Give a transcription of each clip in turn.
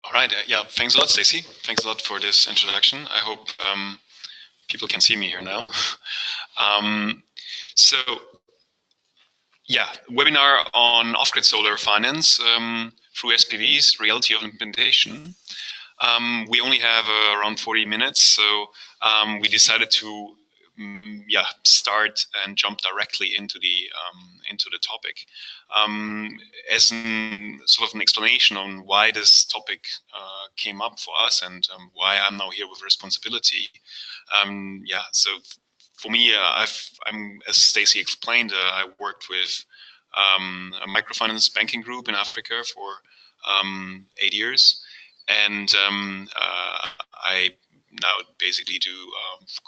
All right. Yeah. Thanks a lot, Stacy. Thanks a lot for this introduction. I hope people can see me here now. So, yeah, webinar on off-grid solar finance through SPVs, reality of implementation. We only have around 40 minutes, so we decided to start and jump directly into the topic. As sort of an explanation on why this topic came up for us and why I'm now here with responsibility. So for me, I'm, as Stacy explained, I worked with a microfinance banking group in Africa for 8 years, and I now basically do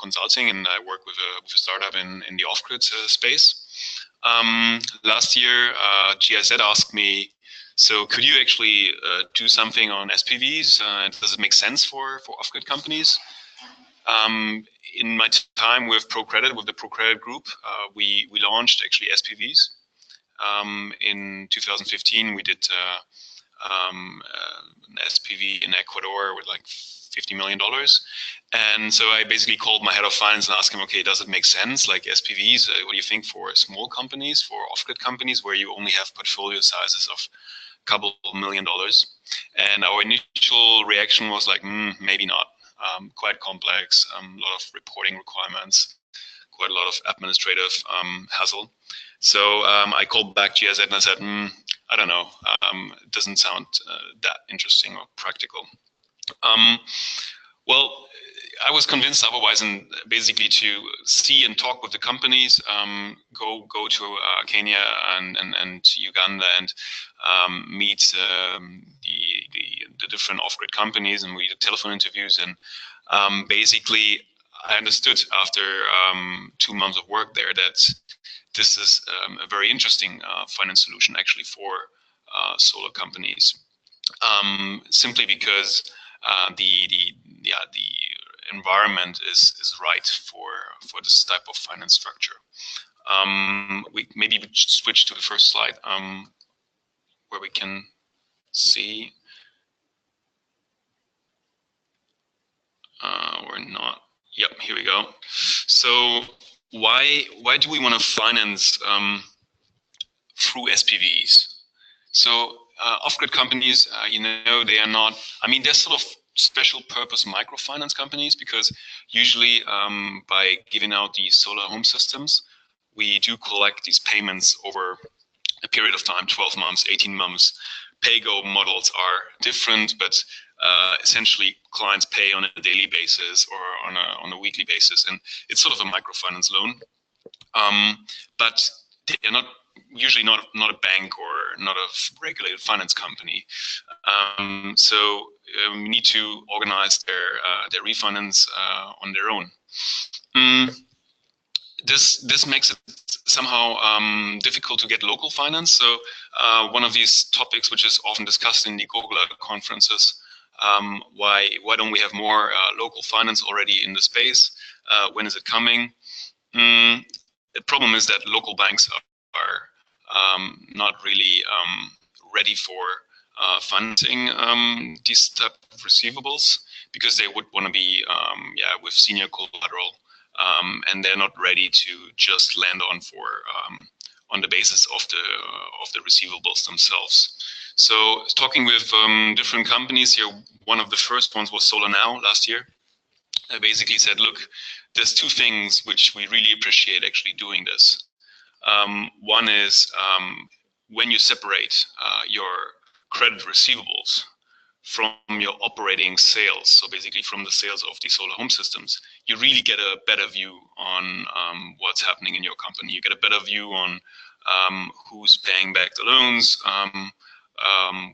consulting, and I work with a startup in the off-grid space. Last year, GIZ asked me, so could you actually do something on SPVs? Does it make sense for off-grid companies? In my time with ProCredit, with the ProCredit group, we launched actually SPVs. In 2015, we did an SPV in Ecuador with like $50 million. And so I basically called my head of finance and asked him, okay, does it make sense, like SPVs, what do you think for small companies, for off-grid companies where you only have portfolio sizes of a couple of $1 million? And our initial reaction was like, maybe not. Quite complex, a lot of reporting requirements, quite a lot of administrative hassle. So I called back GIZ and I said, I don't know, it doesn't sound that interesting or practical. Well, I was convinced otherwise, and basically to see and talk with the companies, go to Kenya and Uganda and meet the different off-grid companies, and we did telephone interviews, and basically I understood after 2 months of work there that this is a very interesting finance solution actually for solar companies, simply because the environment is right for this type of finance structure. We switch to the first slide where we can see. We're not. Yep, here we go. So why do we want to finance through SPVs? So off-grid companies, they are not. I mean, they're sort of special purpose microfinance companies, because usually by giving out these solar home systems, we do collect these payments over a period of time, 12 months, 18 months. Pay-go models are different, but essentially clients pay on a daily basis or on a weekly basis, and it's sort of a microfinance loan. But they're not usually not a bank or not a regulated finance company. So we need to organize their refinance on their own. This makes it somehow difficult to get local finance. So one of these topics which is often discussed in the Google conferences, why don't we have more local finance already in the space? When is it coming? The problem is that local banks are not really ready for financing these type of receivables, because they would want to be with senior collateral, and they're not ready to just lend on the basis of the receivables themselves. So talking with different companies here, one of the first ones was Solar Now last year. I basically said, look, there's two things which we really appreciate actually doing this. One is when you separate your credit receivables from your operating sales, so basically from the sales of the solar home systems, you really get a better view on what's happening in your company. You get a better view on who's paying back the loans,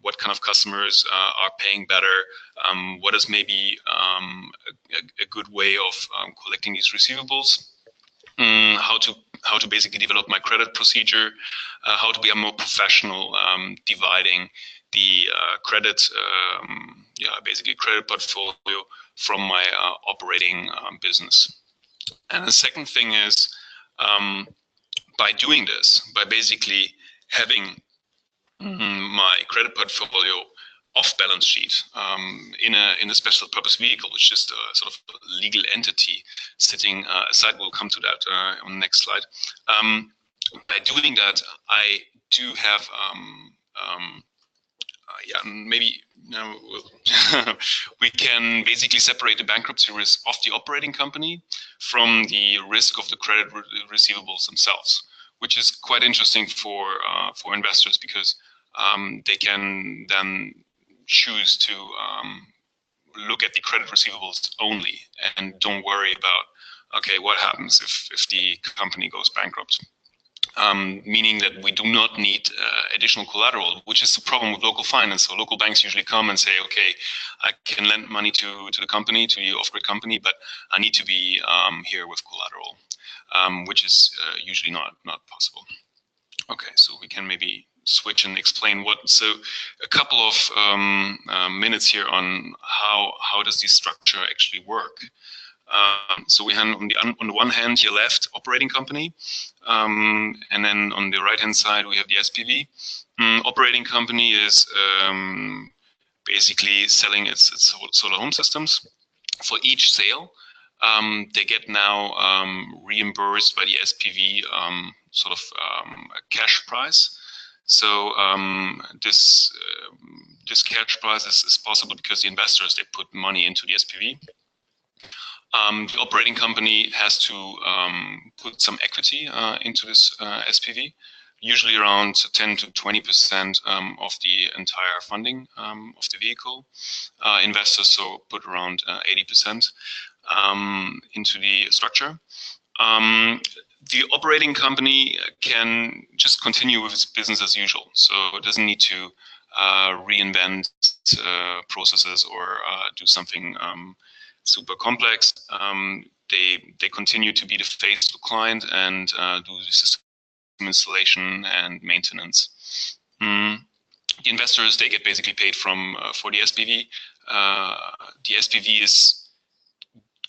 what kind of customers are paying better, what is maybe a good way of collecting these receivables, how to basically develop my credit procedure, how to be a more professional, dividing the credit, basically credit portfolio from my operating business. And the second thing is, by doing this, by basically having my credit portfolio off balance sheet in a special purpose vehicle, which is a sort of legal entity sitting aside. We'll come to that on the next slide. By doing that, I do have yeah, maybe now we can basically separate the bankruptcy risk of the operating company from the risk of the credit receivables themselves, which is quite interesting for investors, because they can then choose to look at the credit receivables only and don't worry about, okay, what happens if the company goes bankrupt. Meaning that we do not need additional collateral, which is the problem with local finance. So local banks usually come and say, okay, I can lend money to the company, to the off-grid company, but I need to be here with collateral, which is usually not possible. Okay, so we can maybe switch and explain what. So a couple of minutes here on how does this structure actually work. So we have on the one hand here left operating company, and then on the right hand side we have the SPV. Operating company is basically selling its solar home systems. For each sale, they get now reimbursed by the SPV sort of a cash price. So this cash price is possible because the investors, they put money into the SPV. The operating company has to put some equity into this SPV, usually around 10 to 20% of the entire funding of the vehicle. Investors so put around 80% into the structure. The operating company can just continue with its business as usual, so it doesn't need to reinvent processes or do something super complex. They continue to be the face of the client and do the system installation and maintenance. The investors, they get basically paid from for the SPV. The SPV is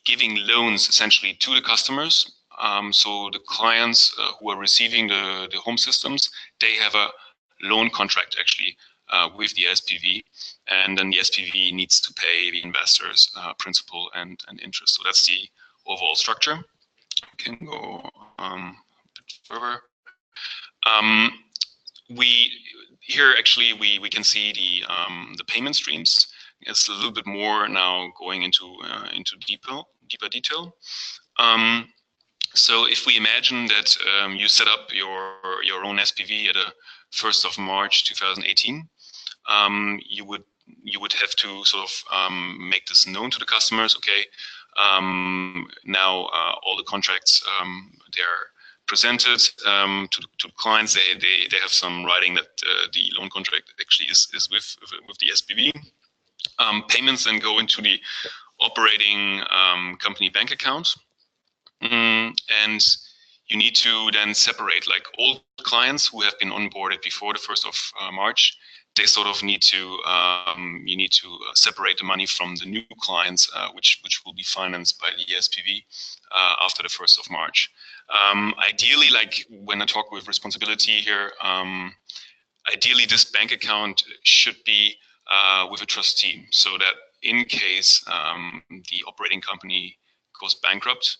giving loans essentially to the customers. So the clients who are receiving the home systems, they have a loan contract actually with the SPV, and then the SPV needs to pay the investors principal and interest. So that's the overall structure. We can go a bit further. Here actually we can see the payment streams. It's a little bit more now going into deeper detail. So if we imagine that you set up your own SPV at the 1st of March 2018, you would have to sort of make this known to the customers. Okay, now all the contracts they're presented to the clients. They have some writing that the loan contract actually is with the SPV. Payments then go into the operating company bank account, and you need to then separate, like all clients who have been onboarded before the 1st of March. They sort of need to you need to separate the money from the new clients, which will be financed by the SPV after the 1st of March. Ideally, like when I talk with responsibility here, ideally this bank account should be with a trustee, so that in case the operating company goes bankrupt,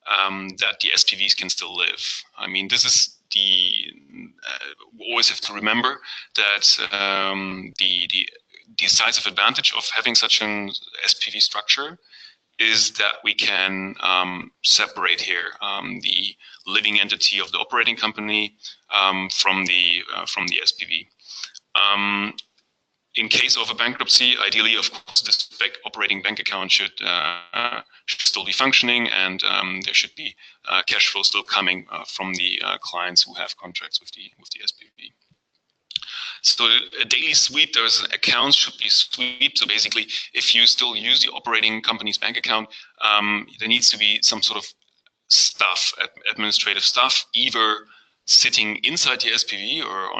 that the SPVs can still live. I mean, this is we always have to remember that the decisive advantage of having such an SPV structure is that we can separate here the living entity of the operating company from the SPV. In case of a bankruptcy, ideally, of course, this operating bank account should still be functioning, and there should be cash flow still coming from the clients who have contracts with the SPV. So a daily sweep, those accounts should be swept. So basically, if you still use the operating company's bank account, there needs to be some sort of stuff, administrative stuff, either sitting inside the SPV or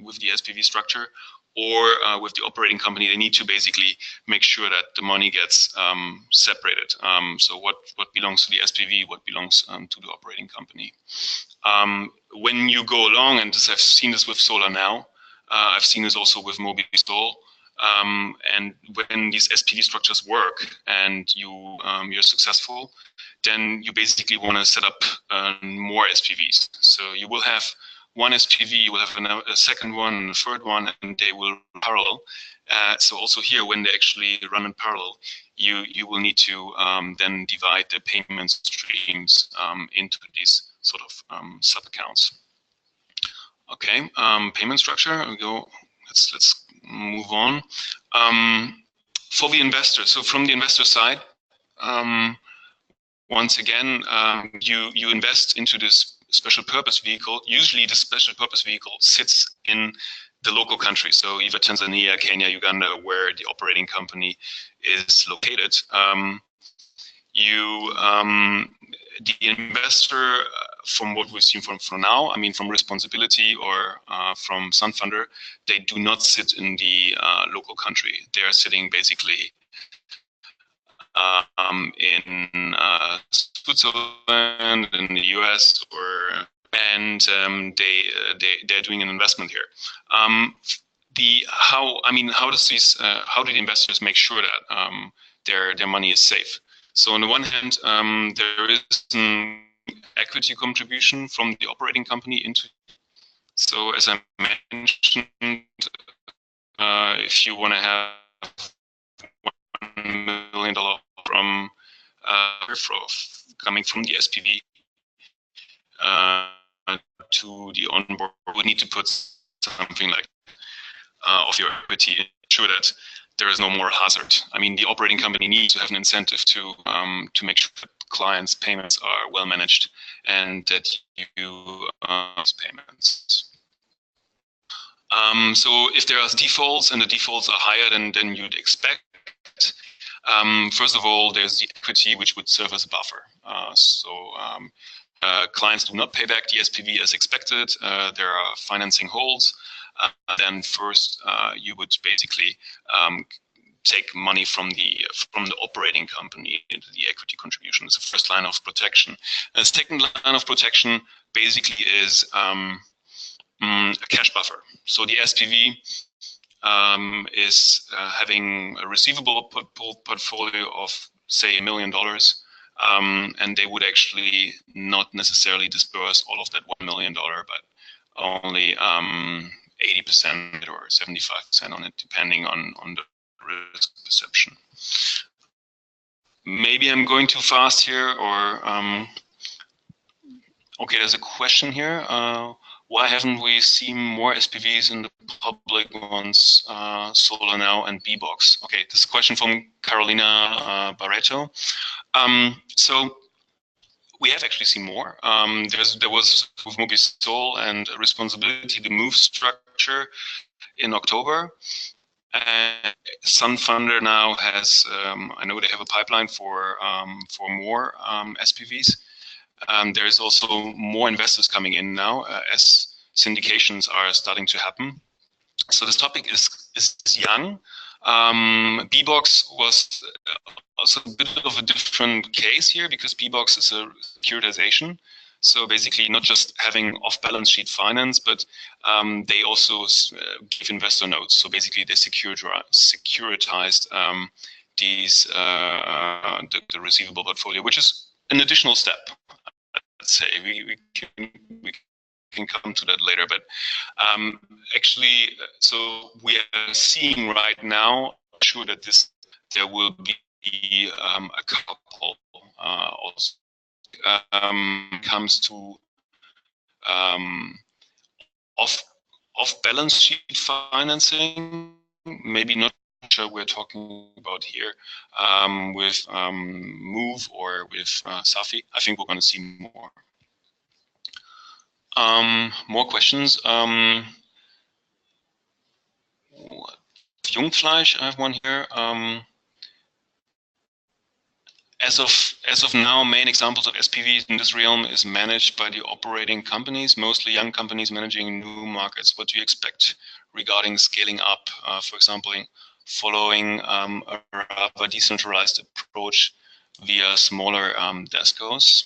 with the SPV structure, or with the operating company. They need to basically make sure that the money gets separated. So what belongs to the SPV, what belongs to the operating company. When you go along, and I've seen this with Solar Now, I've seen this also with Mobilistol, And when these SPV structures work and you're successful, then you basically want to set up more SPVs. So you will have one SPV, you will have a second one, and a third one, and they will parallel. So also here, when they actually run in parallel, you will need to then divide the payment streams into these sort of sub-accounts. Okay, payment structure. Let's move on. For the investor, so from the investor side, once again, you invest into this special purpose vehicle. Usually, the special purpose vehicle sits in the local country, so either Tanzania, Kenya, Uganda, where the operating company is located. The investor, from what we've seen from now, I mean, from Responsibility or from Sunfunder, they do not sit in the local country. They are sitting basically in Switzerland, in the US, and they're doing an investment here. How do the investors make sure that their money is safe? So on the one hand, there is an equity contribution from the operating company into. So as I mentioned, if you want to have $1 million from coming from the SPV to the onboard, we need to put something like of your equity to ensure that there is no more hazard. I mean, the operating company needs to have an incentive to make sure that clients' payments are well managed and that you payments. So if there are defaults and the defaults are higher than you'd expect, first of all, there's the equity, which would serve as a buffer. Clients do not pay back the SPV as expected. There are financing holds. Then first, you would basically take money from the operating company into the equity contribution. It's the first line of protection. And the second line of protection basically is a cash buffer. So the SPV is having a receivable portfolio of, say, $1 million, and they would actually not necessarily disperse all of that $1 million, but only 80% or 75% on it, depending on the risk perception. Maybe I'm going too fast here, or okay, there's a question here. Why haven't we seen more SPVs in the public ones, Solar Now and B-Box? Okay, this is a question from Carolina Barreto. So we have actually seen more. There was with Mobisol and Responsibility, the MOVE structure in October. And Sunfunder now has, I know they have a pipeline for more SPVs. There is also more investors coming in now as syndications are starting to happen. So this topic is young. B-Box was also a bit of a different case here because B-Box is a securitization. So basically not just having off-balance sheet finance, but they also give investor notes. So basically they securitized these the receivable portfolio, which is an additional step. Let's say we can come to that later, but actually, so we are seeing right now, I'm sure that there will be a couple also comes to off balance sheet financing, maybe not sure we're talking about here with MOVE or with Safi. I think we're going to see more. More questions. Jungfleisch, I have one here. As of now, main examples of SPVs in this realm is managed by the operating companies, mostly young companies managing new markets. What do you expect regarding scaling up, for example, following a rather decentralized approach via smaller descos?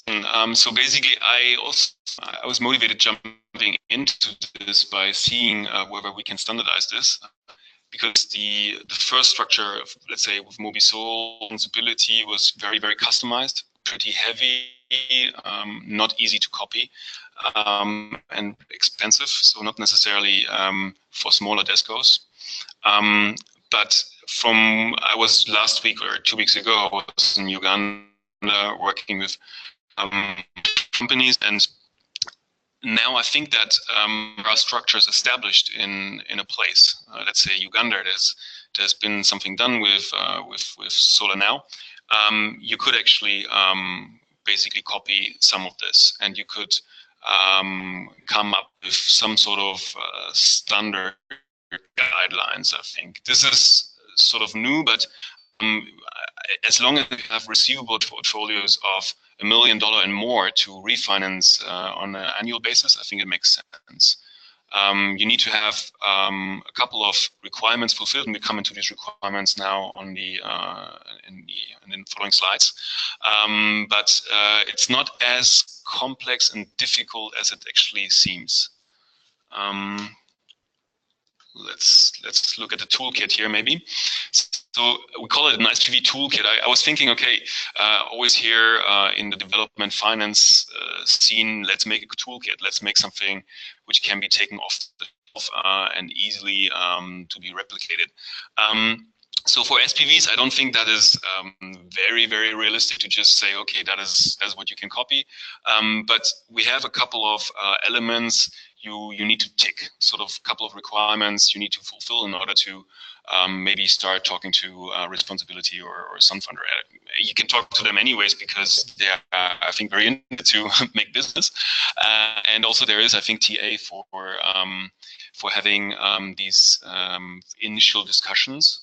So basically, I was motivated jumping into this by seeing whether we can standardize this, because the first structure, of, let's say, with Mobisol responsibility was very customized, pretty heavy, not easy to copy, and expensive. So not necessarily for smaller descos. But I was last week or 2 weeks ago, I was in Uganda working with companies, and now I think that there are structures established in a place. Let's say Uganda, there's been something done with Solar Now. You could actually basically copy some of this, and you could come up with some sort of standard guidelines. I think this is sort of new, but as long as we have receivable portfolios of $1 million and more to refinance on an annual basis, I think it makes sense. You need to have a couple of requirements fulfilled, and we come into these requirements now on the in the following slides. But it's not as complex and difficult as it actually seems. Let's look at the toolkit here, maybe. So we call it an SPV toolkit. I was thinking, okay, always here in the development finance scene, let's make a toolkit. Let's make something which can be taken off the shelf and easily to be replicated. So for SPVs, I don't think that is very realistic to just say, okay, that's what you can copy. But we have a couple of elements you need to tick, sort of a couple of requirements you need to fulfill in order to maybe start talking to responsibility or some funder. You can talk to them anyways because they are, I think, very interested to make business. And also there is, I think, TA for having these initial discussions.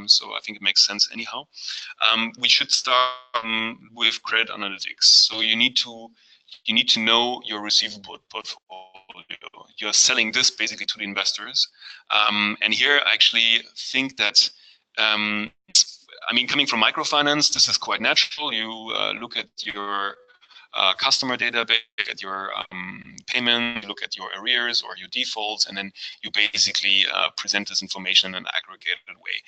So I think it makes sense anyhow. We should start with credit analytics. So you need to know your receivable portfolio. You're selling this basically to the investors. And here I actually think that, I mean, coming from microfinance, this is quite natural. You look at your customer database, at your payment, look at your arrears or your defaults, and then you basically present this information in an aggregated way.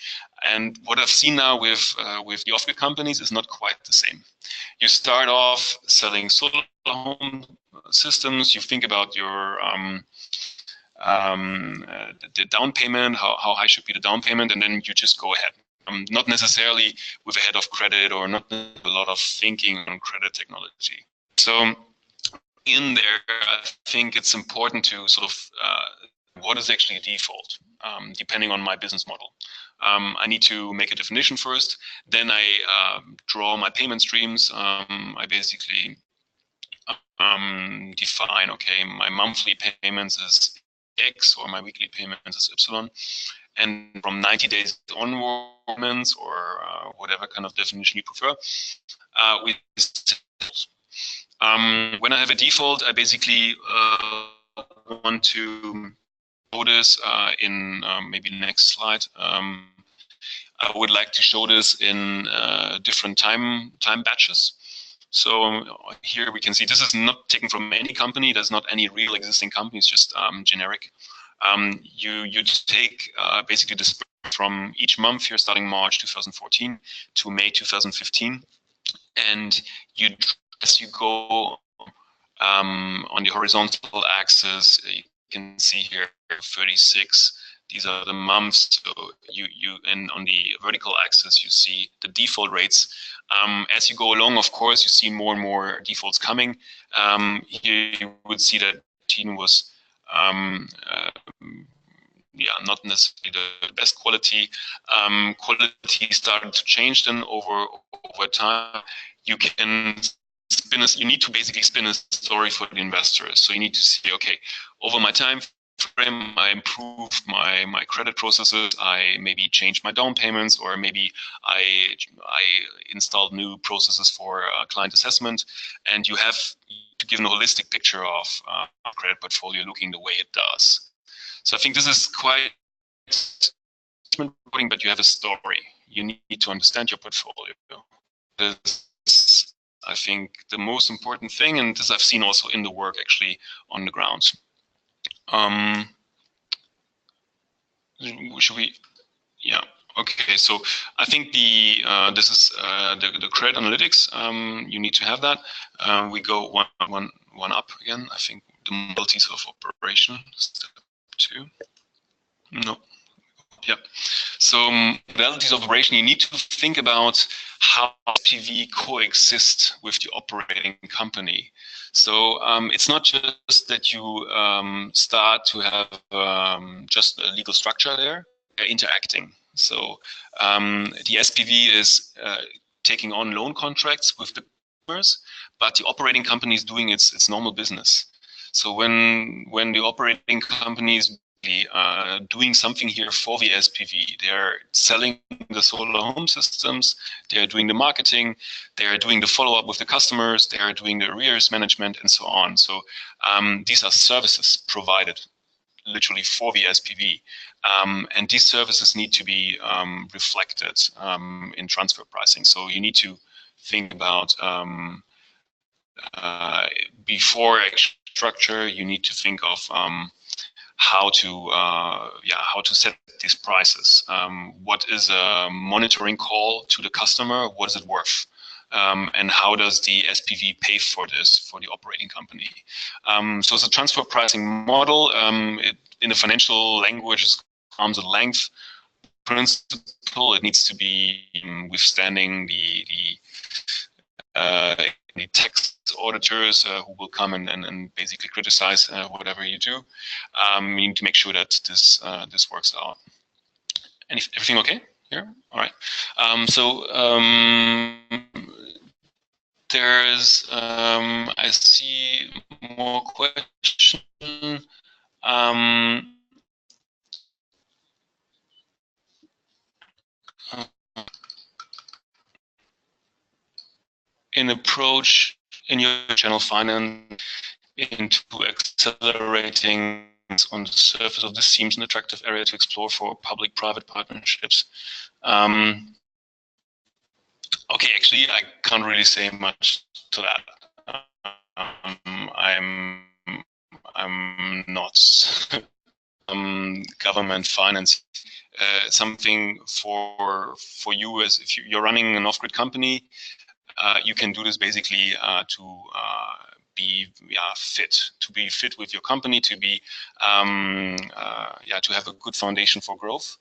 And what I've seen now with the off-grid companies is not quite the same. You start off selling solar home systems. You think about your the down payment, how high should be the down payment, and then you just go ahead. Not necessarily with a head of credit or not a lot of thinking on credit technology. So in there, I think it's important to sort of what is actually a default, depending on my business model. I need to make a definition first. Then I draw my payment streams. I basically define, okay, my monthly payments is X or my weekly payments is Y. And from 90 days onwards, or whatever kind of definition you prefer, with when I have a default, I basically want to show this in maybe the next slide. I would like to show this in different time batches. So here we can see this is not taken from any company. There's not any real existing company. It's just generic. You just take basically this from each month here, starting March 2014 to May 2015, and as you go on the horizontal axis, you can see here 36. These are the months. So and on the vertical axis, you see the default rates. As you go along, of course, you see more and more defaults coming. Here you would see that 18 was not necessarily the best quality. Quality started to change then over time. You need to basically spin a story for the investors. So you need to see, okay, over my time frame, I improved my credit processes. I maybe changed my down payments, or maybe I installed new processes for client assessment. And you have to give a holistic picture of credit portfolio looking the way it does. So I think this is quite reporting, but you have a story. You need to understand your portfolio. I think, the most important thing, and this I've seen also in the work actually on the ground. Should we? Yeah. Okay. So I think this is the credit analytics. You need to have that. We go one up again. I think the modalities of operation. Step 2. No. Yeah. So modalities of operation. You need to think about how SPV coexist with the operating company. So it's not just that you start to have just a legal structure there. They're interacting. So the SPV is taking on loan contracts with the customers, but the operating company is doing its normal business. So when the operating company is doing something here for the SPV, they're selling the solar home systems, they're doing the marketing, they're doing the follow-up with the customers, they're doing the arrears management, and so on. So these are services provided literally for the SPV. And these services need to be reflected in transfer pricing. So you need to think about before structure, you need to think of how to set these prices. What is a monitoring call to the customer? What is it worth? And how does the SPV pay for this for the operating company? So it's a transfer pricing model. In the financial language, it's arm's length principle. It needs to be withstanding the tax auditors who will come and basically criticize whatever you do. You need to make sure that this works out. Everything okay here? All right. There's I see more questions. An approach in your channel finance into accelerating on the surface of this seems an attractive area to explore for public-private partnerships. Okay, actually, I can't really say much to that. I'm not government finance. Something for you as if you're running an off-grid company. You can do this basically to be fit with your company, to be to have a good foundation for growth,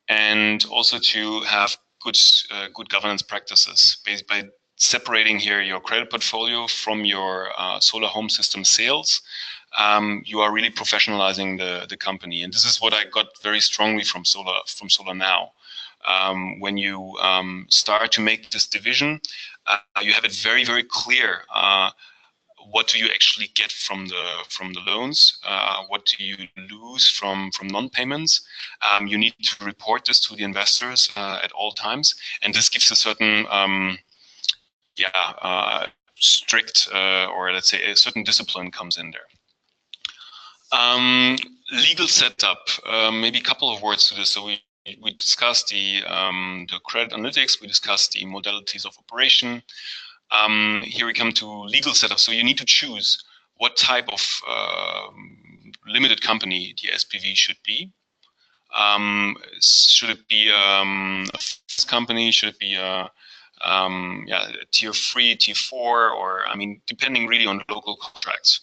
and also to have good governance practices. By separating here your credit portfolio from your solar home system sales, you are really professionalizing the company, and this is what I got very strongly from Solar Now. When you start to make this division, you have it very, very clear. What do you actually get from the loans? What do you lose from non-payments? You need to report this to the investors at all times, and this gives a certain strict or let's say a certain discipline comes in there. Legal setup. Maybe a couple of words to this. So we discussed the credit analytics. We discussed the modalities of operation. Here we come to legal setup. So you need to choose what type of limited company the SPV should be. Should it be a company? Should it be a tier 3, tier 4, or I mean, depending really on the local contracts,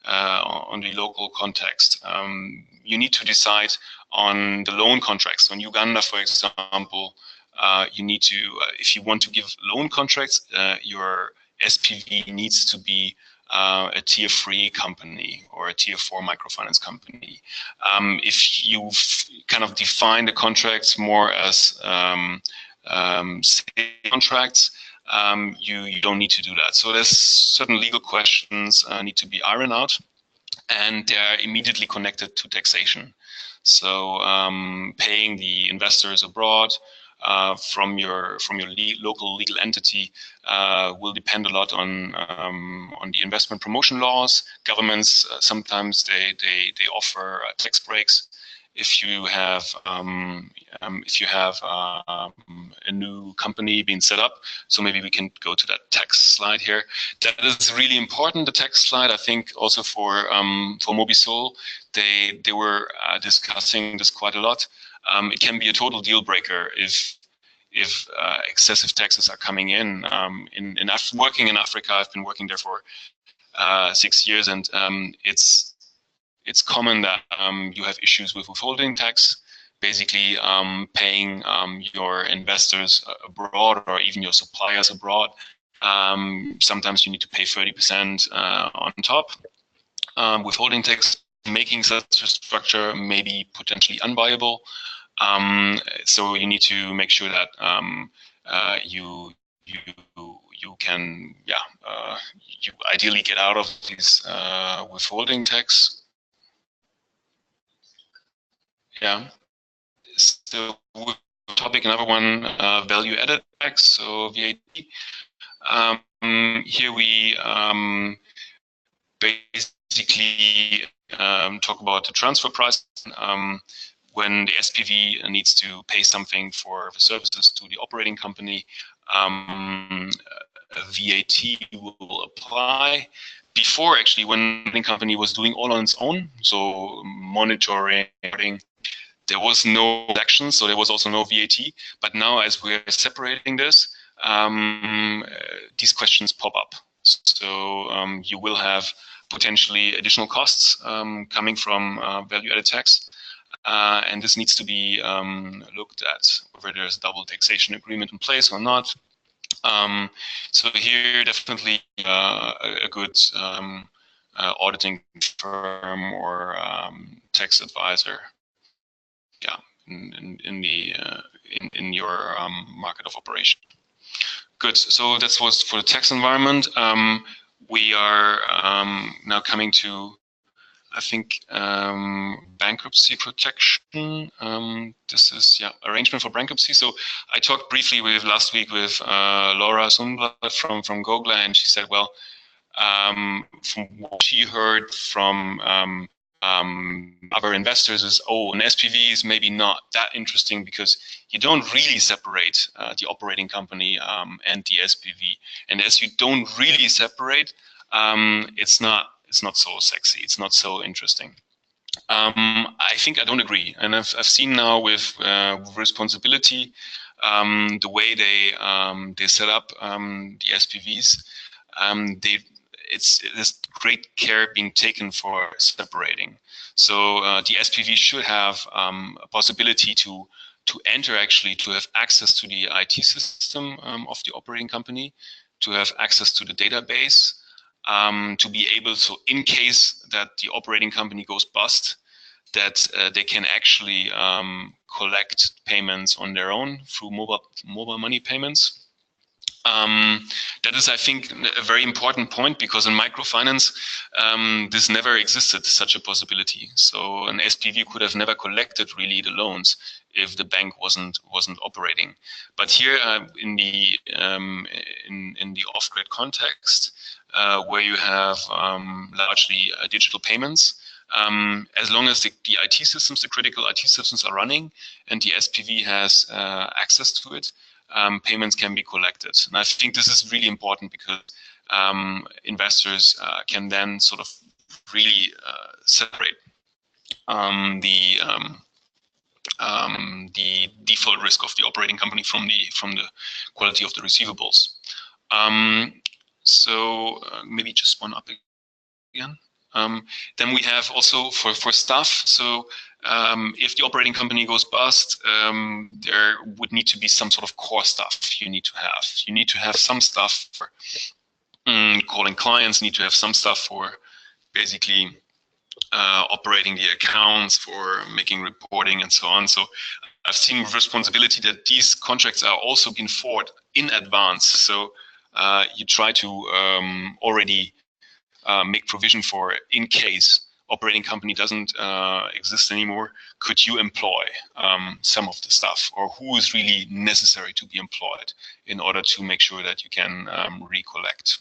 on the local context. You need to decide on the loan contracts. On Uganda, for example, you need to, if you want to give loan contracts, your SPV needs to be a tier 3 company or a tier 4 microfinance company. If you kind of define the contracts more as contracts, you don't need to do that. So there's certain legal questions need to be ironed out, and they're immediately connected to taxation. So paying the investors abroad from your local legal entity will depend a lot on the investment promotion laws. Governments sometimes they offer tax breaks if you have a new company being set up. So maybe we can go to that tax slide here. That is really important. The tax slide, I think, also for Mobisol, they were discussing this quite a lot. It can be a total deal breaker if excessive taxes are coming in. Working in Africa, I've been working there for 6 years, and it's common that you have issues with withholding tax, basically paying your investors abroad or even your suppliers abroad. Sometimes you need to pay 30% on top. Withholding tax, making such a structure maybe potentially unviable. So you need to make sure that you can, you ideally get out of this withholding tax. Yeah. So topic, another one, value-added tax, so VAT. Here we basically talk about the transfer price. When the SPV needs to pay something for the services to the operating company, VAT will apply. Before, actually, when the company was doing all on its own, so monitoring, there was no action, so there was also no VAT. But now, as we're separating this, these questions pop up. So you will have potentially additional costs coming from value-added tax. And this needs to be looked at, whether there's a double taxation agreement in place or not. So here, definitely a good auditing firm or tax advisor, yeah, in your market of operation. Good. So that was for the tax environment. We are now coming to, I think, bankruptcy protection. This is, yeah, arrangement for bankruptcy. So I talked briefly last week with Laura Sundblad from Gogla, and she said, well, from what she heard from other investors is, an SPV is maybe not that interesting because you don't really separate the operating company and the SPV. And as you don't really separate, it's not so sexy. It's not so interesting. I think I don't agree, and I've seen now with responsibility the way they set up the SPVs. There's great care being taken for separating. So the SPV should have a possibility to enter, actually, to have access to the IT system of the operating company, to have access to the database. To be able to, in case that the operating company goes bust, that they can actually collect payments on their own through mobile money payments. That is, I think, a very important point, because in microfinance, this never existed, such a possibility. So an SPV could have never collected really the loans if the bank wasn't operating. But here, in the off-grid context, where you have largely digital payments, as long as the IT systems, the critical IT systems, are running and the SPV has access to it, payments can be collected. And I think this is really important, because investors can then sort of really separate the default risk of the operating company from the quality of the receivables. So maybe just one up again. Then we have also for staff. So if the operating company goes bust, there would need to be some sort of core stuff you need to have. You need to have some stuff for calling clients, need to have some stuff for basically operating the accounts, for making reporting and so on. So I've seen with responsibility that these contracts are also being forwarded in advance. So you try to already make provision for, in case operating company doesn't exist anymore, could you employ some of the staff, or who is really necessary to be employed in order to make sure that you can recollect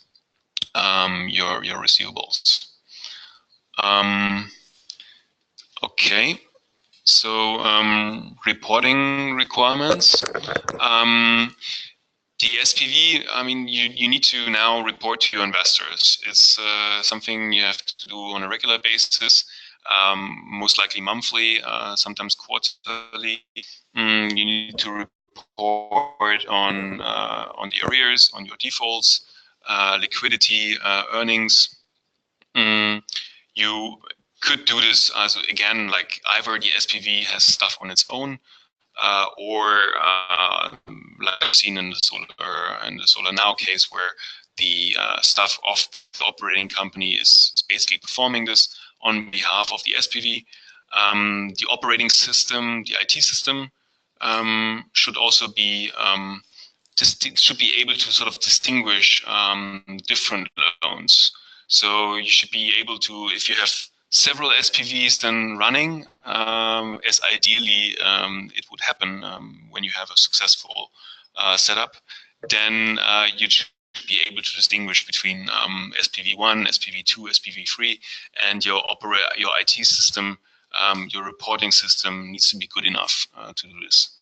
your receivables. Okay, So reporting requirements. The SPV, I mean, you need to now report to your investors. It's something you have to do on a regular basis, most likely monthly, sometimes quarterly. You need to report on the arrears, on your defaults, liquidity, earnings. You could do this as, again, like either the SPV has stuff on its own, or like I've seen in the Solar Now case, where the staff of the operating company is basically performing this on behalf of the SPV. The operating system, the IT system, should also be able to sort of distinguish different loans. So you should be able to, if you have several SPVs then running, as ideally it would happen when you have a successful setup, then you should be able to distinguish between SPV1, SPV2, SPV3, and your IT system, your reporting system needs to be good enough to do this.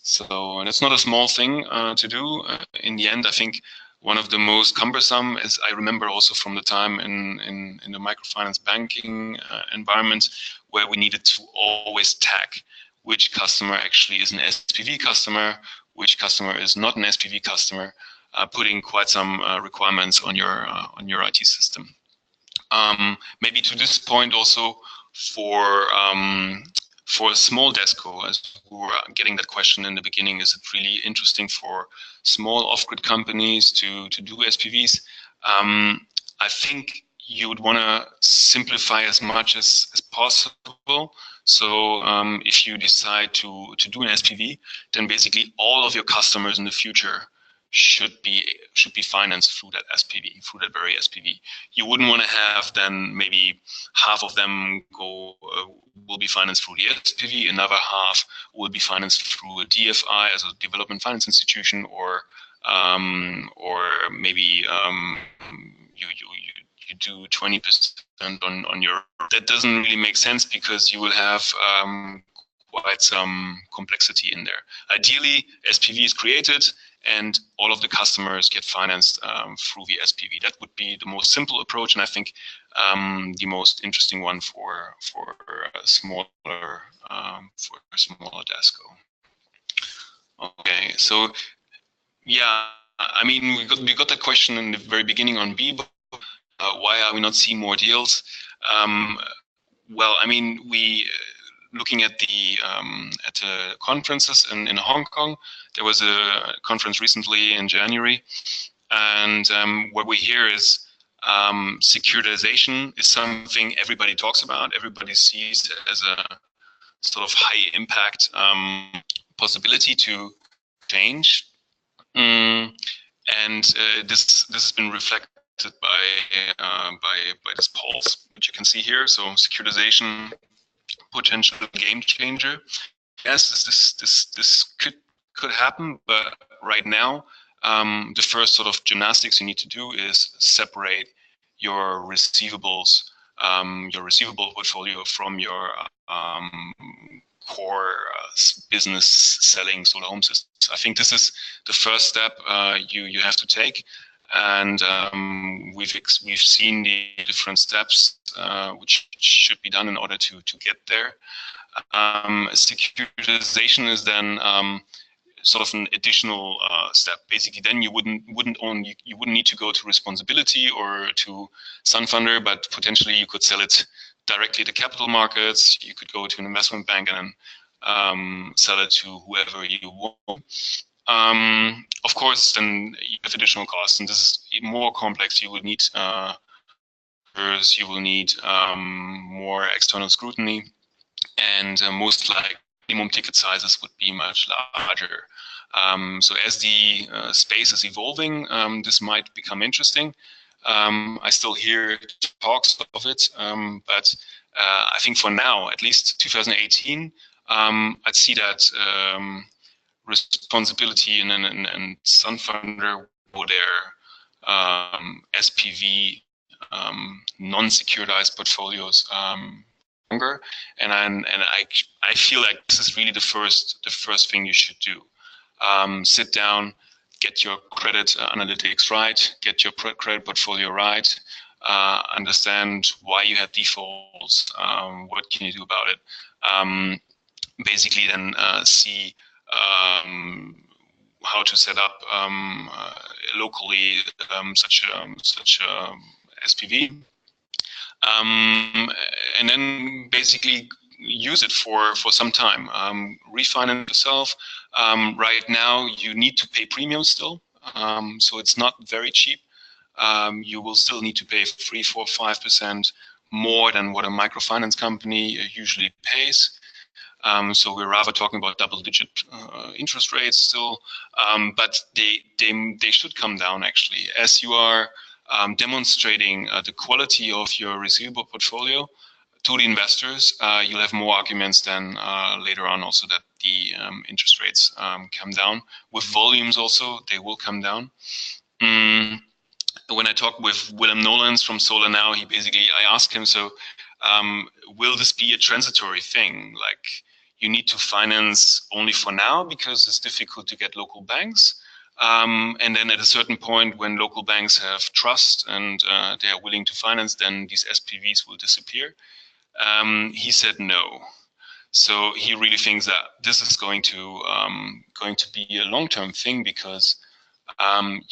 So that's not a small thing to do. In the end, I think one of the most cumbersome, as I remember also from the time in the microfinance banking environment, where we needed to always tag which customer actually is an SPV customer, which customer is not an SPV customer, putting quite some requirements on your IT system. Maybe to this point also for a small DESCO, as we were getting that question in the beginning, is it really interesting for small off-grid companies to do SPVs? I think you would want to simplify as much as possible. So if you decide to do an SPV, then basically all of your customers in the future should be financed through that SPV, through that very SPV. You wouldn't want to have then maybe half of them will be financed through the SPV, another half will be financed through a DFI as a development finance institution, or maybe you do 20% on your. That doesn't really make sense, because you will have quite some complexity in there. Ideally, SPV is created and all of the customers get financed through the SPV. That would be the most simple approach, and I think the most interesting one for a smaller DESCO. Okay, so yeah, I mean, we got that question in the very beginning on BBO. Why are we not seeing more deals? Well, I mean, looking at the conferences in Hong Kong, there was a conference recently in January, and what we hear is securitization is something everybody talks about, everybody sees as a sort of high impact possibility to change, and this has been reflected by this polls, which you can see here. So securitization, potential game changer. Yes, this could happen, but right now the first sort of gymnastics you need to do is separate your receivables, your receivable portfolio from your core business selling solar home systems. I think this is the first step you have to take. And we've seen the different steps which should be done in order to get there. Securitization is then sort of an additional step. Basically, then you wouldn't need to go to responsibility or to Sunfunder, but potentially you could sell it directly to capital markets. You could go to an investment bank and then sell it to whoever you want. Of course, then you have additional costs, and this is more complex. You will need more external scrutiny, and most likely minimum ticket sizes would be much larger. So as the space is evolving, this might become interesting. I still hear talks of it, but I think for now, at least 2018, I'd see that responsibility and Sunfunder or their SPV non-securitized portfolios longer. And I feel like this is really the first thing you should do. Sit down, get your credit analytics right, get your credit portfolio right, understand why you had defaults, what can you do about it. Basically then see how to set up locally such a SPV, and then basically use it for some time. Refinance yourself. Right now you need to pay premiums still, so it's not very cheap. You will still need to pay 3, 4, 5% more than what a microfinance company usually pays. So we're rather talking about double-digit interest rates still, but they should come down actually as you are demonstrating the quality of your receivable portfolio to the investors. You'll have more arguments than later on also that the interest rates come down. With volumes also, they will come down. When I talked with Willem Nolens from Solar Now, I asked him, so will this be a transitory thing? Like, you need to finance only for now because it's difficult to get local banks. And then at a certain point when local banks have trust and they are willing to finance, then these SPVs will disappear. He said no. So he really thinks that this is going to be a long-term thing because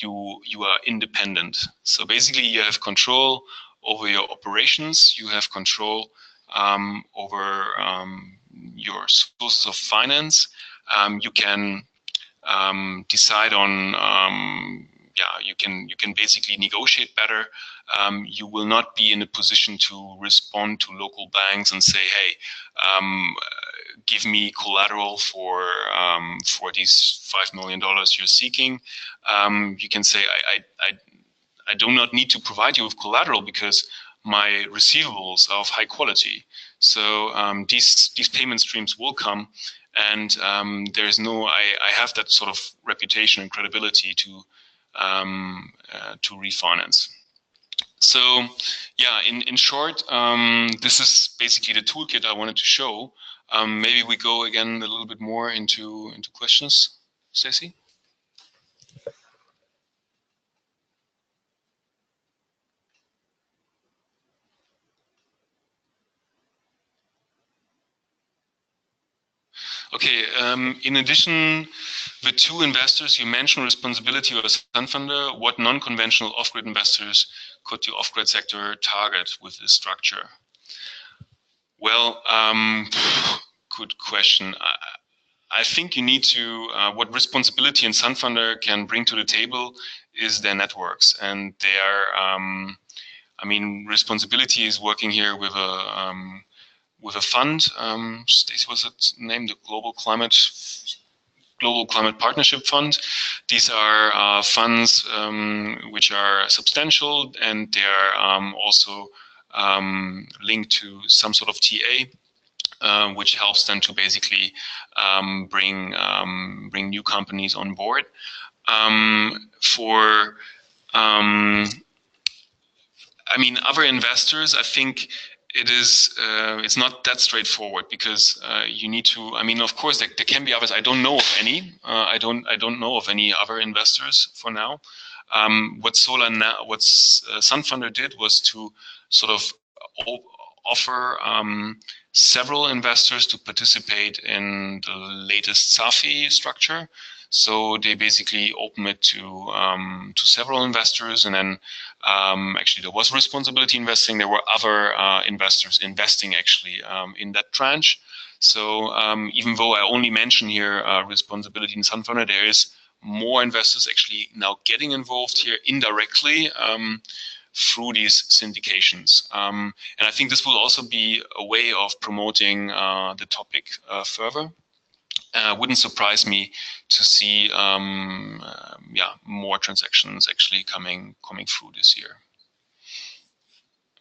you are independent. So basically you have control over your operations, you have control over your sources of finance. You can decide on you can basically negotiate better. You will not be in a position to respond to local banks and say, hey, give me collateral for these $5 million you're seeking. You can say, I do not need to provide you with collateral because my receivables are of high quality. So these payment streams will come, and there's no, I have that sort of reputation and credibility to refinance. So yeah, in short, this is basically the toolkit I wanted to show. Maybe we go again a little bit more into questions, Ceci? Okay, in addition, the two investors you mentioned, responsibility of a fund funder, what non-conventional off-grid investors could the off-grid sector target with this structure? Well, good question. I think you need to, what responsibility and Sun Funder can bring to the table is their networks and their, I mean, responsibility is working here with a fund. Stacey, was it named the Global Climate Partnership Fund? These are funds which are substantial, and they are also linked to some sort of TA, which helps them to basically bring new companies on board. I mean, other investors, I think it's not that straightforward because you need to. I mean, of course, there can be others. I don't know of any. I don't know of any other investors for now. What Sun Funder did was to sort of offer several investors to participate in the latest SAFI structure. So they basically open it to several investors, and then actually there was responsibility investing. There were other investors investing actually in that tranche. So even though I only mention here responsibility in Sun Funder, there is more investors actually now getting involved here indirectly through these syndications. And I think this will also be a way of promoting the topic further. Wouldn't surprise me to see more transactions actually coming through this year.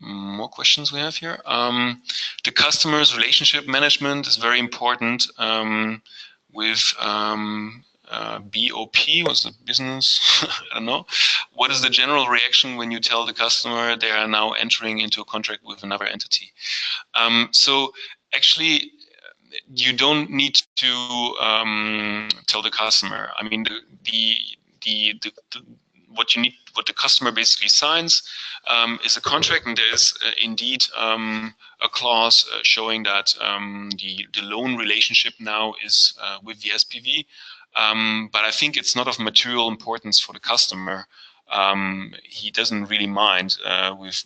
More questions we have here. The customer's relationship management is very important with BOP was the business, I don't know. What is the general reaction when you tell the customer they are now entering into a contract with another entity? So actually, you don't need to tell the customer. I mean, what the customer basically signs is a contract, and there's indeed a clause showing that the loan relationship now is with the SPV. But I think it's not of material importance for the customer. He doesn't really mind with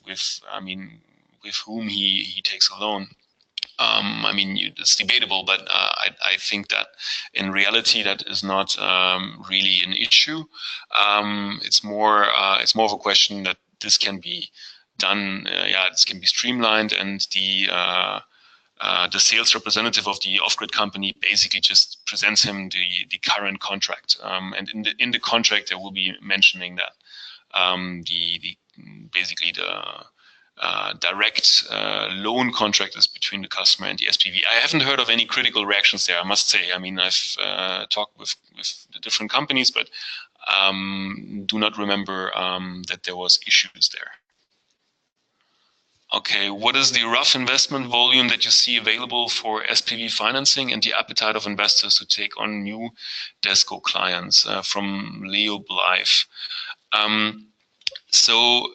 whom he takes a loan. I mean, it's debatable, but I think that in reality that is not really an issue. It's more of a question that this can be done. This can be streamlined, and the sales representative of the off-grid company basically just presents him the current contract, and in the contract there will be mentioning that basically the direct loan contract is between the customer and the SPV. I haven't heard of any critical reactions there, I must say. I mean, I've talked with the different companies, but do not remember that there was issues there. Okay, what is the rough investment volume that you see available for SPV financing and the appetite of investors to take on new DESCO clients? From Leo Blythe. So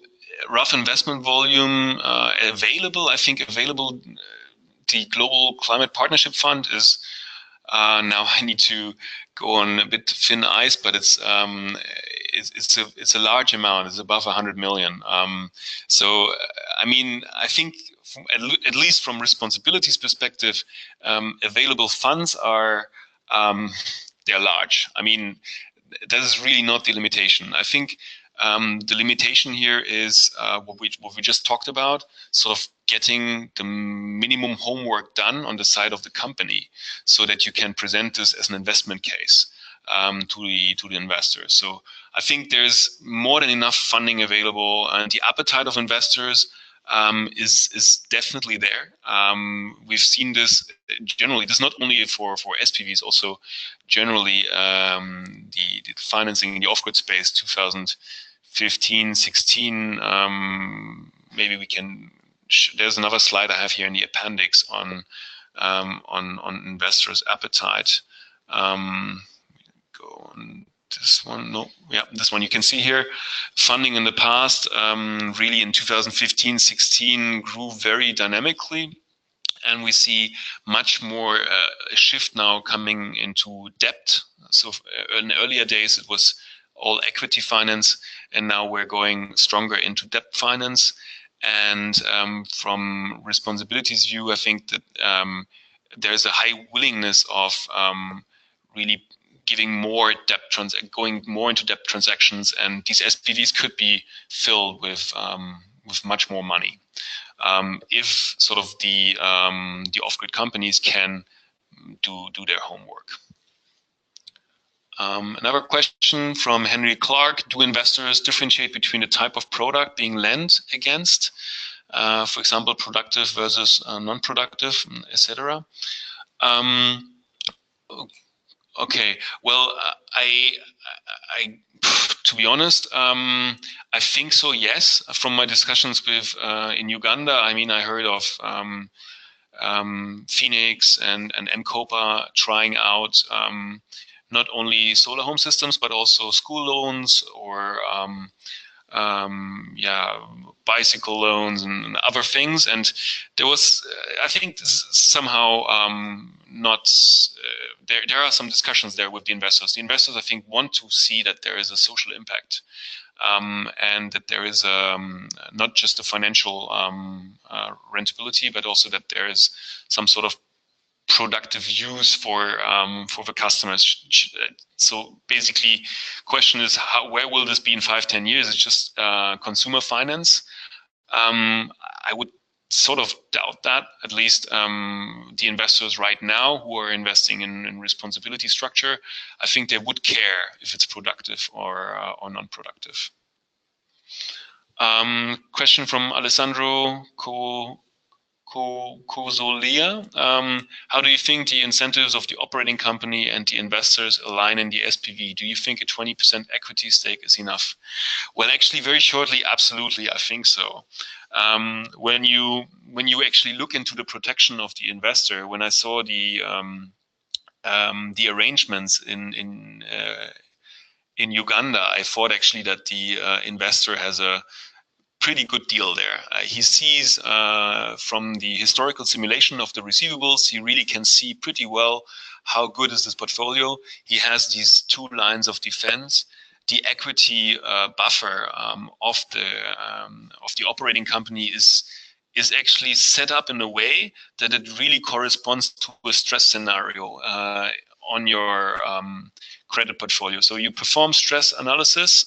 rough investment volume available, I think available, the Global Climate Partnership Fund is, now I need to go on a bit thin ice, but it's a large amount. It's above 100 million. So I mean, I think at least from responsibilities perspective, available funds are they're large. I mean, that is really not the limitation. I think the limitation here is what we just talked about, sort of getting the minimum homework done on the side of the company so that you can present this as an investment case to the investors. So I think there's more than enough funding available, and the appetite of investors is definitely there. We've seen this generally. This is not only for SPVs, also generally the financing in the off-grid space, 2015, 16. Maybe we can. There's another slide I have here in the appendix on investors' appetite. Go on this one. No, yeah, this one you can see here. Funding in the past, really in 2015, 16 grew very dynamically, and we see much more a shift now coming into debt. So in earlier days it was all equity finance, and now we're going stronger into debt finance. And from responsibilities view, I think that there's a high willingness of really giving more going more into debt transactions, and these SPVs could be filled with much more money if sort of the off-grid companies can do their homework. Another question from Henry Clark: do investors differentiate between the type of product being lent against, for example, productive versus non-productive, etc.? Okay, well, I to be honest, I think so, yes. From my discussions with in Uganda, I mean, I heard of Phoenix and M-Copa trying out not only solar home systems, but also school loans or bicycle loans and other things. And there was, I think, somehow not. There are some discussions there with the investors. The investors, I think, want to see that there is a social impact, and that there is not just a financial rentability, but also that there is some sort of productive use for the customers. So basically, question is, where will this be in 5-10 years? It's just consumer finance. I would sort of doubt that. At least the investors right now who are investing in responsibility structure, I think they would care if it's productive or non-productive. Question from Alessandro Kozolia. How do you think the incentives of the operating company and the investors align in the SPV? Do you think a 20% equity stake is enough? Well, actually, very shortly, absolutely, I think so. When you actually look into the protection of the investor, when I saw the arrangements in Uganda, I thought actually that the investor has a pretty good deal there. He sees from the historical simulation of the receivables, he really can see pretty well how good is this portfolio. He has these two lines of defense. The equity buffer of the operating company is actually set up in a way that it really corresponds to a stress scenario on your credit portfolio. So you perform stress analysis.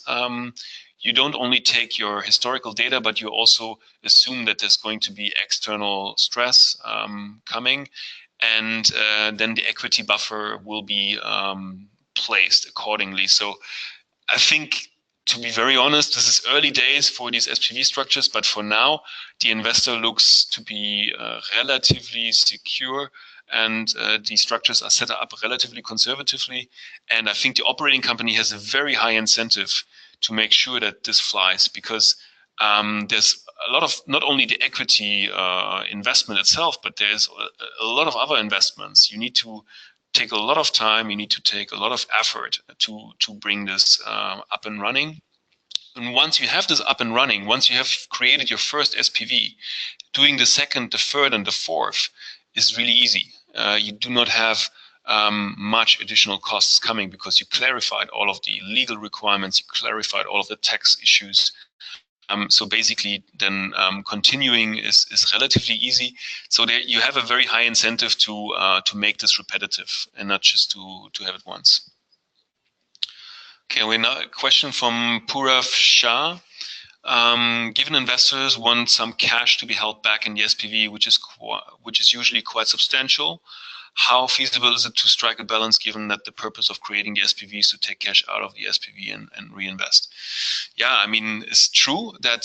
You don't only take your historical data, but you also assume that there's going to be external stress coming, and then the equity buffer will be placed accordingly. So I think, to be very honest, this is early days for these SPV structures, but for now, the investor looks to be relatively secure, and the structures are set up relatively conservatively. And I think the operating company has a very high incentive to make sure that this flies, because there's a lot of not only the equity investment itself, but there's a lot of other investments. You need to take a lot of time, you need to take a lot of effort to bring this up and running. And once you have this up and running, once you have created your first SPV, doing the second, the third, and the fourth is really easy. You do not have much additional costs coming, because you clarified all of the legal requirements, you clarified all of the tax issues. So basically, then continuing is relatively easy. So there you have a very high incentive to make this repetitive and not just to have it once. Okay, we now a question from Purav Shah. Given investors want some cash to be held back in the SPV, which is usually quite substantial, how feasible is it to strike a balance, given that the purpose of creating the SPV is to take cash out of the SPV and reinvest? Yeah, I mean, it's true that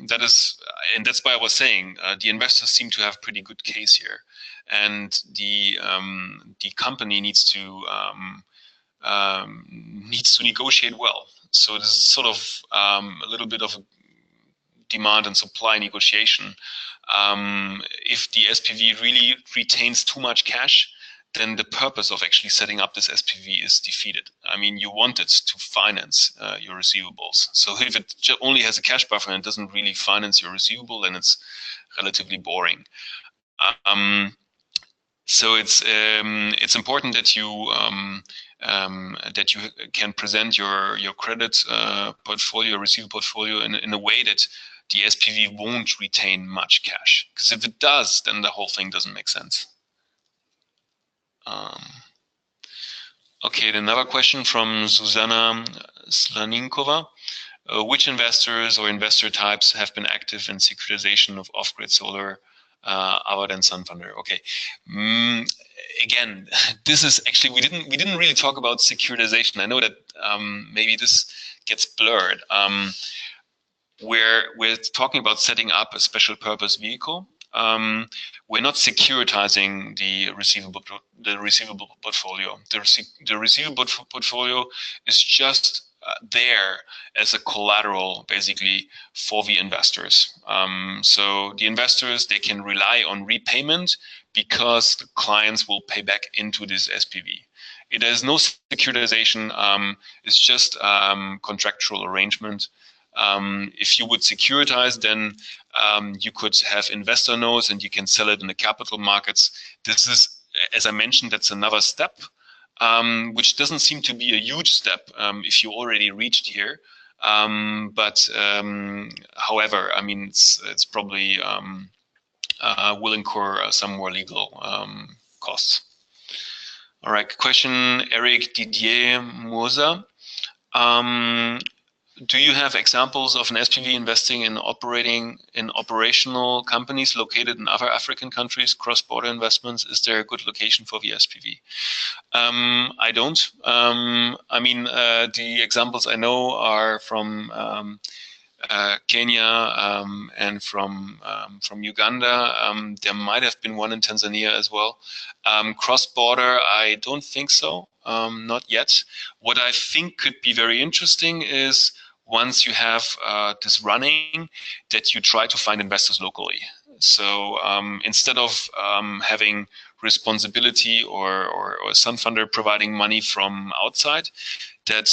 that is, and that's why I was saying the investors seem to have a pretty good case here, and the company needs to negotiate well. So this is sort of a little bit of a demand and supply negotiation. If the SPV really retains too much cash, then the purpose of actually setting up this SPV is defeated. I mean, you want it to finance your receivables. So if it only has a cash buffer and doesn't really finance your receivable, then it's relatively boring. So it's important that you can present your credit portfolio, receivable portfolio in a way that the SPV won't retain much cash. Because if it does, then the whole thing doesn't make sense. Okay, another question from Zuzana Slaninkova. Which investors or investor types have been active in securitization of off-grid solar other than Sunfunder? Okay. Again, this is actually, we didn't really talk about securitization. I know that maybe this gets blurred. We're talking about setting up a special purpose vehicle. We're not securitizing the receivable portfolio. The receivable portfolio is just there as a collateral, basically, for the investors. So the investors, they can rely on repayment because the clients will pay back into this SPV. It has no securitization. It's just contractual arrangement. If you would securitize, then you could have investor notes and you can sell it in the capital markets. This is, as I mentioned, that's another step, which doesn't seem to be a huge step if you already reached here. But however, I mean, it's probably will incur some more legal costs. All right, question, Eric Didier Moza. Do you have examples of an SPV investing in operational companies located in other African countries, cross-border investments? Is there a good location for the SPV? I don't. I mean, the examples I know are from Kenya and from Uganda. There might have been one in Tanzania as well. Cross-border, I don't think so, not yet. What I think could be very interesting is once you have this running, that you try to find investors locally. So instead of having responsibility or some funder providing money from outside, that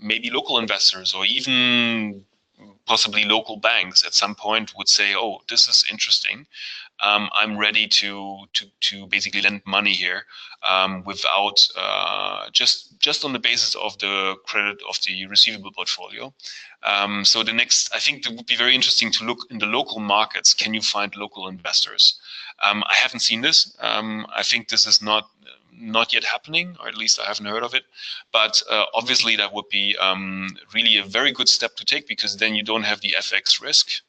maybe local investors or even possibly local banks at some point would say, "Oh, this is interesting. I'm ready to basically lend money here without just on the basis of the credit of the receivable portfolio." So the next, I think it would be very interesting to look in the local markets. Can you find local investors? I haven't seen this. I think this is not yet happening, or at least I haven't heard of it. But obviously that would be really a very good step to take, because then you don't have the FX risk.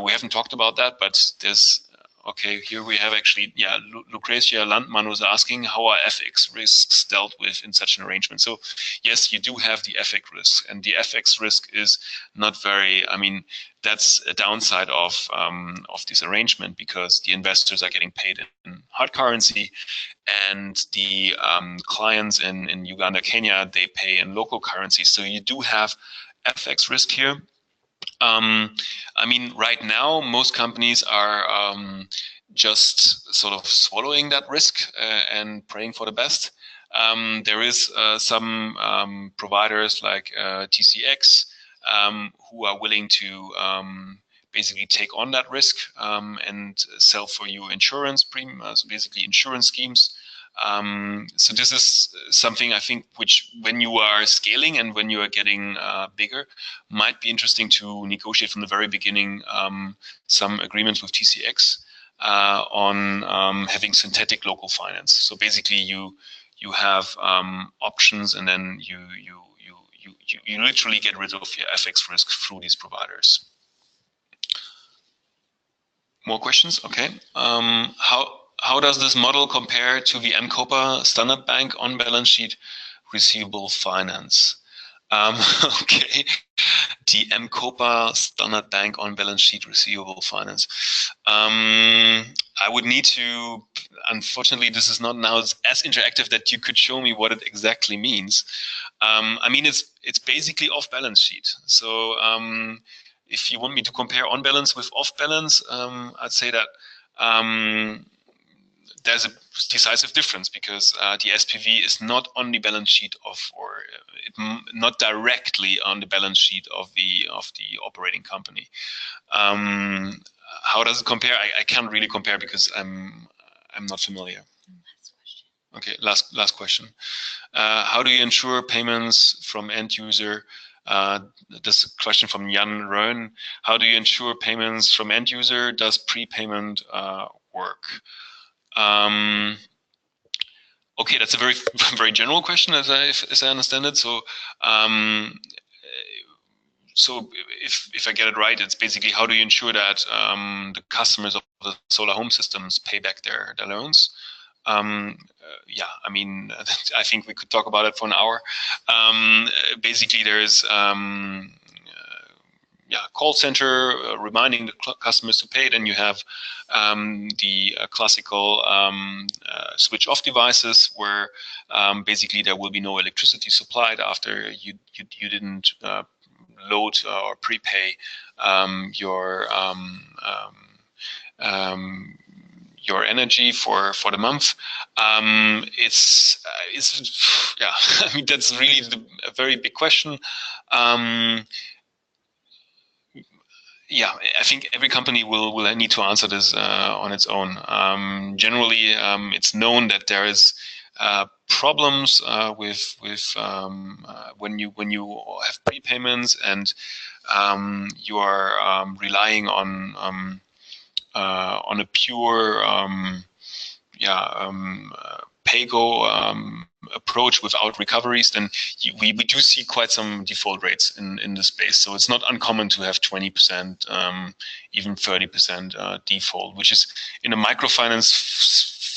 We haven't talked about that, but there's, okay, here we have actually, yeah, Lucretia Landmann was asking how are FX risks dealt with in such an arrangement. So yes, you do have the FX risk, and the FX risk is not very, I mean, that's a downside of this arrangement, because the investors are getting paid in hard currency, and the clients in Uganda, Kenya, they pay in local currency. So you do have FX risk here. I mean, right now, most companies are just sort of swallowing that risk and praying for the best. There is some providers like TCX who are willing to basically take on that risk and sell for you insurance premiums, so basically insurance schemes. So this is something I think which, when you are scaling and when you are getting bigger, might be interesting to negotiate from the very beginning some agreements with TCX on having synthetic local finance. So basically you have options, and then you literally get rid of your FX risk through these providers. More questions? Okay. How does this model compare to the M-KOPA Standard Bank on-balance sheet receivable finance? Okay, the M-KOPA Standard Bank on-balance sheet receivable finance. I would need to, unfortunately, this is not now as interactive that you could show me what it exactly means. I mean, it's basically off-balance sheet. So if you want me to compare on-balance with off-balance, I'd say that there's a decisive difference, because the SPV is not on the balance sheet of, or not directly on the balance sheet of the operating company. How does it compare? I can't really compare, because I'm not familiar. Okay, last question. How do you ensure payments from end user? This is a question from Jan Röhn. How do you ensure payments from end user? Does prepayment work? Okay, that's a very general question, as I understand it. So, so if I get it right, it's basically, how do you ensure that the customers of the solar home systems pay back their loans? Yeah, I mean, I think we could talk about it for an hour. Basically, there's call center reminding the customers to pay. Then you have the classical switch off devices, where basically there will be no electricity supplied after you didn't load or prepay your energy for the month. It's yeah, I mean, that's really a very big question. Yeah, I think every company will need to answer this on its own. Generally, it's known that there is problems with when you have prepayments and you are relying on a pure pay-go approach without recoveries, then we do see quite some default rates in this space. So it's not uncommon to have 20%, even 30% default, which is in a microfinance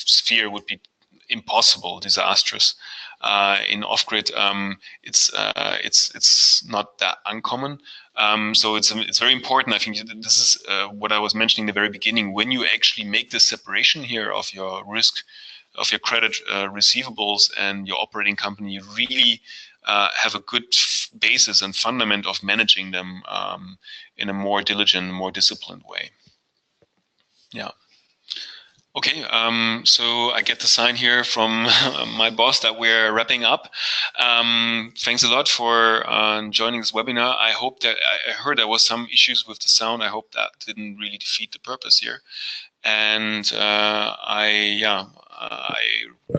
sphere would be impossible, disastrous. in off-grid, it's not that uncommon. So it's very important. I think this is what I was mentioning in the very beginning. When you actually make the separation here of your risk, of your credit receivables and your operating company, you really have a good basis and fundament of managing them in a more diligent, more disciplined way. Yeah. Okay, so I get the sign here from my boss that we're wrapping up. Thanks a lot for joining this webinar. I hope that I heard there was some issues with the sound. I hope that didn't really defeat the purpose here. And I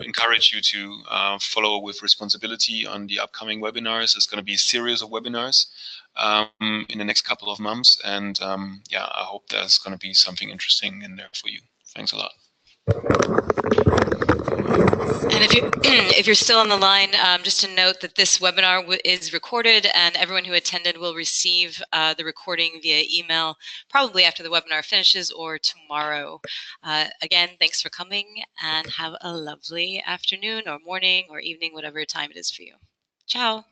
encourage you to follow with responsibility on the upcoming webinars. It's going to be a series of webinars in the next couple of months. And yeah, I hope there's going to be something interesting in there for you. Thanks a lot. And if you're still on the line, just to note that this webinar is recorded, and everyone who attended will receive the recording via email, probably after the webinar finishes or tomorrow. Again, thanks for coming, and have a lovely afternoon or morning or evening, whatever time it is for you. Ciao.